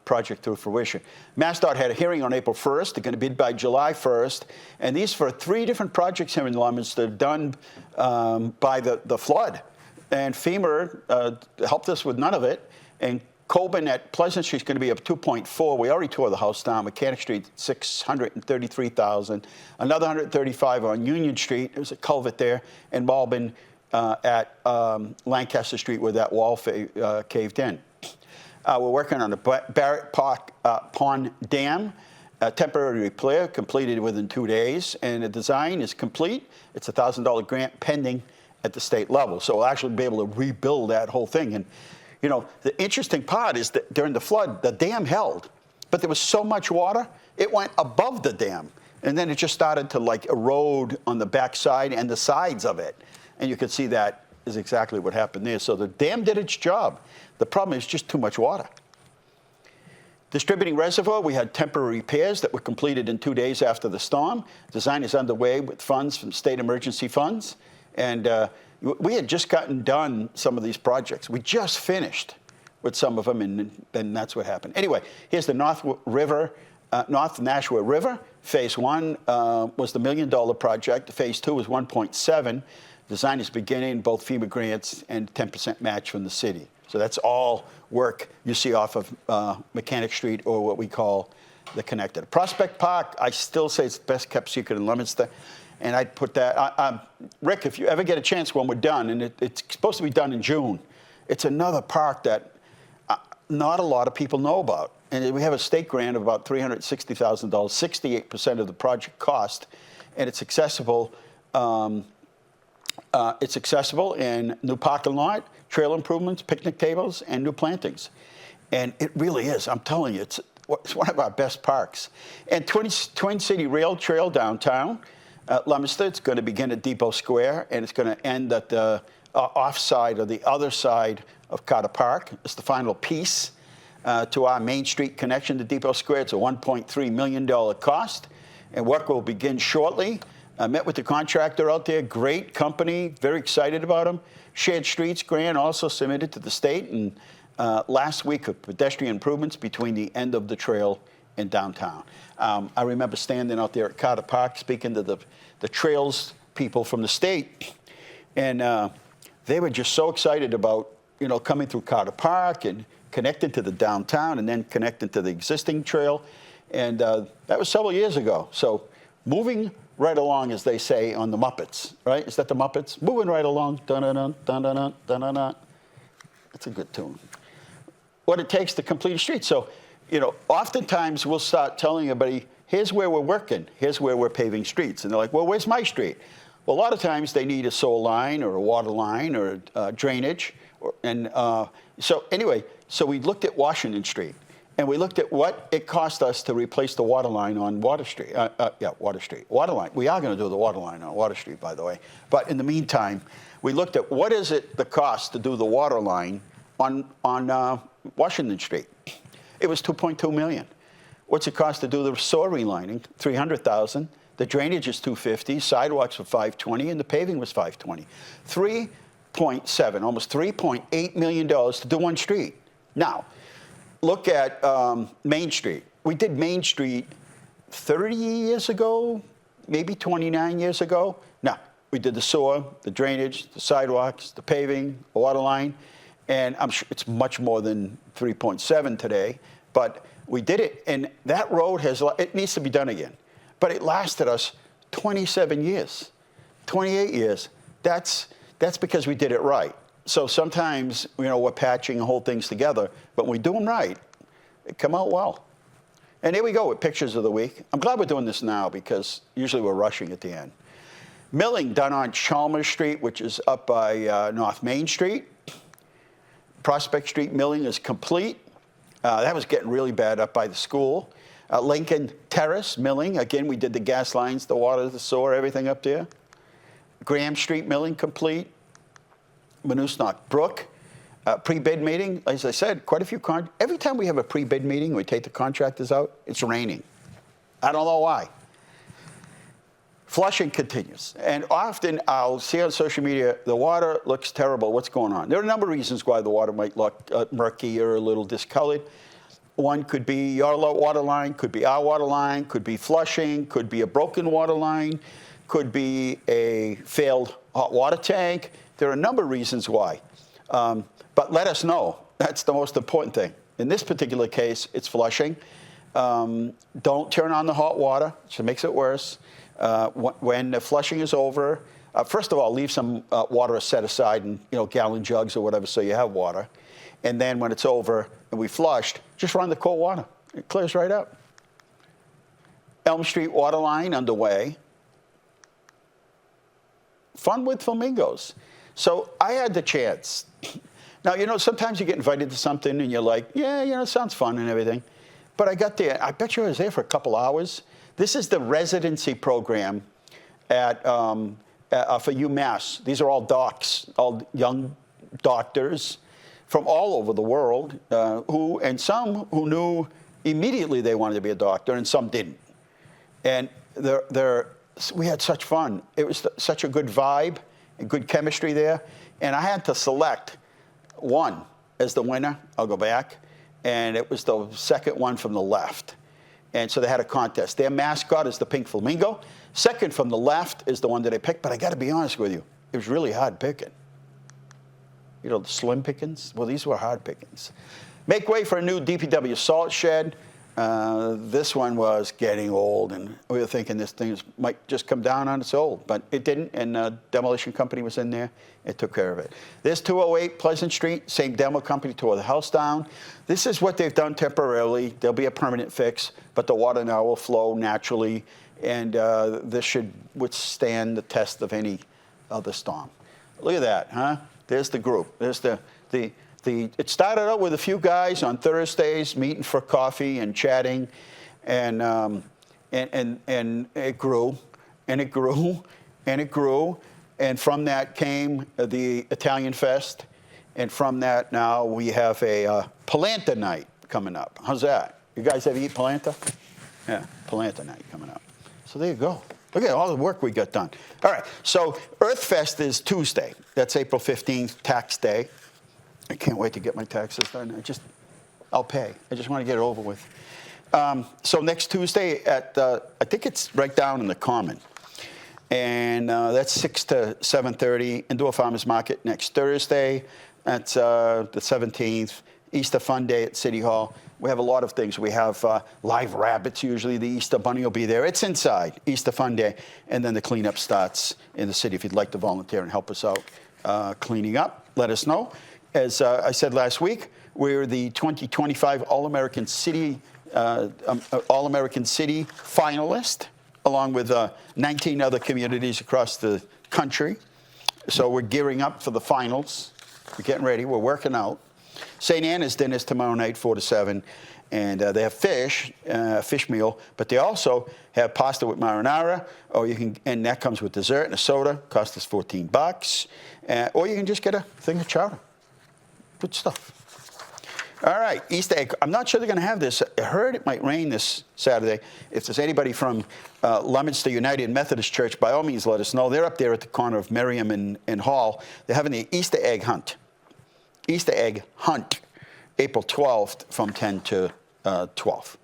project to fruition. MassDOT had a hearing on April 1st. They're going to bid by July 1st, and these for 3 different projects here in Leominster done by the flood. And FEMA helped us with none of it. And Coben at Pleasant Street is going to be up 2.4. We already tore the house down. Mechanic Street, $633,000. Another $135 on Union Street. There's a culvert there. And Malbin at Lancaster Street where that wall caved in. We're working on the Barrett Park Pond Dam. temporary repair completed within 2 days, and the design is complete. It's a $1,000 grant pending at the state level, so we'll actually be able to rebuild that whole thing. And you know, the interesting part is that during the flood, the dam held, but there was so much water, it went above the dam, and then it just started to like erode on the backside and the sides of it, and you can see that is exactly what happened there. So the dam did its job. The problem is just too much water. Distributing reservoir, we had temporary repairs that were completed in 2 days after the storm. Design is underway with funds from state emergency funds. And we had just gotten done some of these projects. We just finished with some of them, and that's what happened. Anyway, here's the North Nashua River. Phase 1 was the $1 million project. Phase 2 was 1.7. Design is beginning, both FEMA grants and 10% match from the city. So that's all work you see off of Mechanic Street, or what we call the connector. Prospect Park, I still say it's the best kept secret in Leominster. And I'd put that, Rick, if you ever get a chance when we're done, and it's supposed to be done in June, it's another park that not a lot of people know about. And we have a state grant of about $360,000, 68% of the project cost, and it's accessible. It's accessible in new parking lot, trail improvements, picnic tables, and new plantings. And it really is, I'm telling you, it's one of our best parks. And Twin City Rail Trail downtown, Leominster, it's going to begin at Depot Square, and it's going to end at the offside or the other side of Carter Park. It's the final piece to our Main Street connection to Depot Square. It's a $1.3 million cost, and work will begin shortly. I met with the contractor out there, great company, very excited about them. Shared Streets grant also submitted to the state, and last week of pedestrian improvements between the end of the trail and downtown. I remember standing out there at Carter Park speaking to the trails people from the state, and they were just so excited about, you know, coming through Carter Park and connecting to the downtown and then connecting to the existing trail. And that was several years ago. So moving right along, as they say on the Muppets, right? Is that the Muppets? Moving right along, dun-dun-dun, dun-dun-dun, dun-dun-dun. That's a good tune. What it takes to complete a street. So, you know, oftentimes we'll start telling everybody, here's where we're working, here's where we're paving streets. And they're like, well, where's my street? Well, a lot of times they need a sewer line or a water line or drainage. So anyway, so we looked at Washington Street. And we looked at what it cost us to replace the water line on Water Street. Water Street. Water line. We are going to do the water line on Water Street, by the way. But in the meantime, we looked at what is it the cost to do the water line on Washington Street. It was $2.2 million. What's it cost to do the sewer relining? $300,000. The drainage is $250,000. Sidewalks were $520,000, and the paving was $520,000. $3.7, almost $3.8 million to do one street. Now, look at Main Street. We did Main Street 30 years ago, maybe 29 years ago. Now, we did the sewer, the drainage, the sidewalks, the paving, the water line, and I'm sure it's much more than 3.7 today, but we did it, and that road it needs to be done again. But it lasted us 27 years, 28 years. That's because we did it right. So sometimes, you know, we're patching and hold things together, but when we do them right, it come out well. And here we go with pictures of the week. I'm glad we're doing this now because usually we're rushing at the end. Milling done on Chalmers Street, which is up by North Main Street. Prospect Street milling is complete. That was getting really bad up by the school. Lincoln Terrace milling, again, we did the gas lines, the water, the sewer, everything up there. Graham Street milling complete. Manusnock Brook, pre-bid meeting. As I said, quite a few every time we have a pre-bid meeting, we take the contractors out, it's raining. I don't know why. Flushing continues. And often I'll see on social media, the water looks terrible. What's going on? There are a number of reasons why the water might look murky or a little discolored. One could be your water line, could be our water line, could be flushing, could be a broken water line, could be a failed hot water tank. There are a number of reasons why. But let us know. That's the most important thing. In this particular case, it's flushing. Don't turn on the hot water, which makes it worse. When the flushing is over, first of all, leave some water set aside in gallon jugs or whatever so you have water. And then when it's over and we flushed, just run the cold water. It clears right up. Elm Street water line underway. Fun with flamingos. So I had the chance. Now, you know, sometimes you get invited to something and you're like, yeah, you know, it sounds fun and everything. But I got there. I bet you I was there for a couple hours. This is the residency program at for UMass. These are all docs, all young doctors from all over the world, some who knew immediately they wanted to be a doctor, and some didn't. And we had such fun. It was such a good vibe and good chemistry there. And I had to select one as the winner. I'll go back. And it was the second one from the left. And so they had a contest. Their mascot is the pink flamingo. Second from the left is the one that I picked. But I got to be honest with you, it was really hard picking. You know, the slim pickings? Well, these were hard pickings. Make way for a new DPW salt shed. This one was getting old, and we were thinking this thing might just come down on its own, but it didn't, and a demolition company was in there. It took care of it. There's 208 Pleasant Street, same demo company tore the house down. This is what they've done temporarily. There'll be a permanent fix, but the water now will flow naturally, and this should withstand the test of any other storm. Look at that, huh? There's the group. There's it started out with a few guys on Thursdays meeting for coffee and chatting, and it grew, and it grew, and it grew, and from that came the Italian Fest, and from that now we have a polenta night coming up. How's that? You guys ever eat polenta? Yeah, polenta night coming up. So there you go. Look at all the work we got done. All right, so Earth Fest is Tuesday. That's April 15th, tax day. I can't wait to get my taxes done. I'll pay. I just want to get it over with. So next Tuesday at, I think it's right down in the Common. And that's 6 to 7:30. Indoor Farmers Market next Thursday. That's the 17th. Easter Fun Day at City Hall. We have a lot of things. We have live rabbits usually. The Easter Bunny will be there. It's inside, Easter Fun Day. And then the cleanup starts in the city. If you'd like to volunteer and help us out cleaning up, let us know. As I said last week, we're the 2025 All-American City finalist, along with 19 other communities across the country. So we're gearing up for the finals. We're getting ready. We're working out. St. Anna's dinner is tomorrow night, 4 to 7. And they have fish meal, but they also have pasta with marinara, and that comes with dessert and a soda. Cost us $14. Or you can just get a thing of chowder. Good stuff. All right, Easter egg. I'm not sure they're going to have this. I heard it might rain this Saturday. If there's anybody from Leominster United Methodist Church, by all means, let us know. They're up there at the corner of Merriam and Hall. They're having the Easter egg hunt. Easter egg hunt, April 12th from 10 to 12.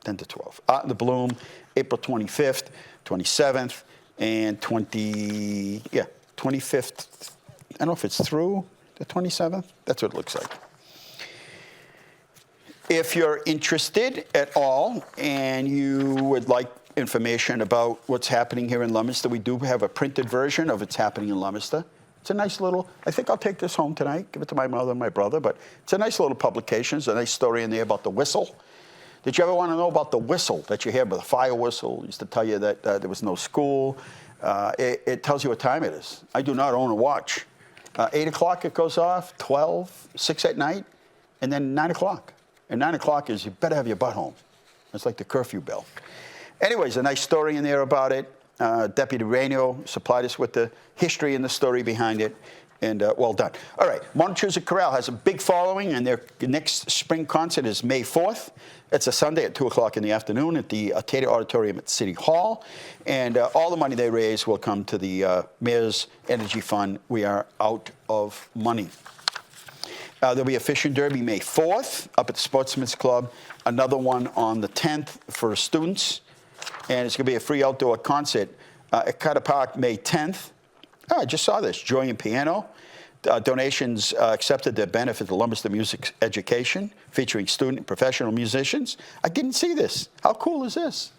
10 to 12. Out in the Bloom, April 25th, 27th, and 25th. I don't know if it's through the 27th. That's what it looks like. If you're interested at all and you would like information about what's happening here in Leominster, we do have a printed version of It's Happening in Leominster. It's a nice little, I think I'll take this home tonight, give it to my mother and my brother, but it's a nice little publication. There's a nice story in there about the whistle. Did you ever want to know about the whistle that you hear, about the fire whistle? It used to tell you that there was no school. It tells you what time it is. I do not own a watch. 8 o'clock it goes off, 12, 6 at night, and then 9 o'clock. And 9 o'clock is you better have your butt home. It's like the curfew bell. Anyways, a nice story in there about it. Deputy Raino supplied us with the history and the story behind it, and well done. All right, Montezuma Corral has a big following, and their next spring concert is May 4th. It's a Sunday at 2 o'clock in the afternoon at the Tater Auditorium at City Hall, and all the money they raise will come to the Mayor's Energy Fund. We are out of money. There'll be a fishing derby May 4th up at the Sportsman's Club, another one on the 10th for students, and it's going to be a free outdoor concert at Carter Park May 10th. Oh, I just saw this, Joy and Piano. Donations accepted that benefit the Leominster Music Education, featuring student and professional musicians. I didn't see this. How cool is this?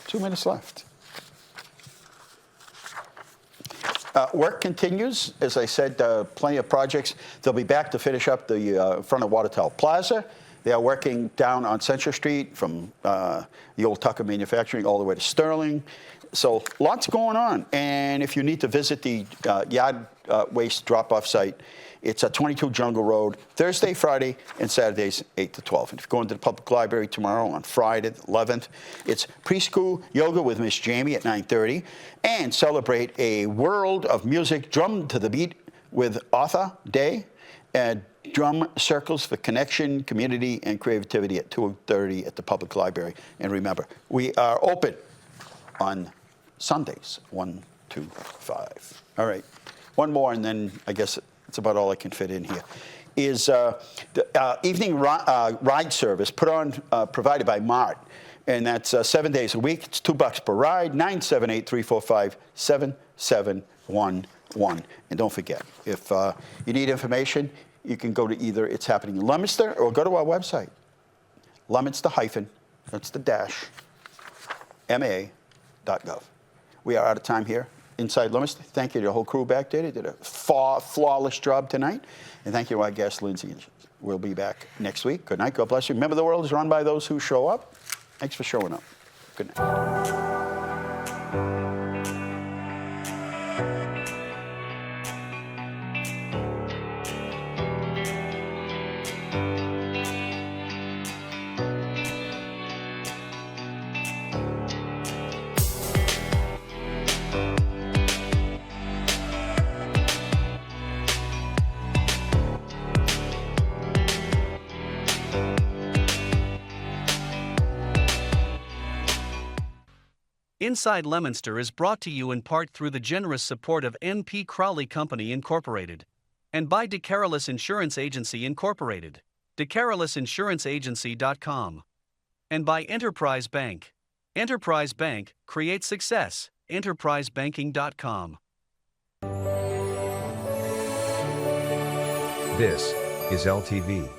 2 minutes left. Work continues. As I said, plenty of projects. They'll be back to finish up the front of Water Tower Plaza They are working down on Central Street from the old Tucker Manufacturing all the way to Sterling. So lots going on. And if you need to visit the yard waste drop-off site, it's at 22 Jungle Road, Thursday, Friday, and Saturdays, 8 to 12. And if you're going to the public library tomorrow on Friday, the 11th, it's preschool yoga with Miss Jamie at 9:30. And celebrate a world of music, drum to the beat with Arthur Day. And drum circles for connection, community, and creativity at 2:30 at the public library. And remember, we are open on Sundays, 1 to 5. All right, one more, and then I guess it's about all I can fit in here. Is the evening ride service provided by Mart, and that's 7 days a week. It's $2 per ride. 978-345-7711. And don't forget, if you need information, you can go to either It's Happening in Leominster or go to our website, Leominster that's the dash, MA.gov. We are out of time here inside Leominster. Thank you to the whole crew back there. They did a flawless job tonight. And thank you to our guest, Lindsey English. We'll be back next week. Good night. God bless you. Remember, the world is run by those who show up. Thanks for showing up. Good night.
Inside Leominster is brought to you in part through the generous support of N.P. Crowley Company Incorporated and by DeCarolis Insurance Agency Incorporated, DeCarolisInsuranceAgency.com, and by Enterprise Bank. Enterprise Bank creates success. EnterpriseBanking.com.
This is LTV.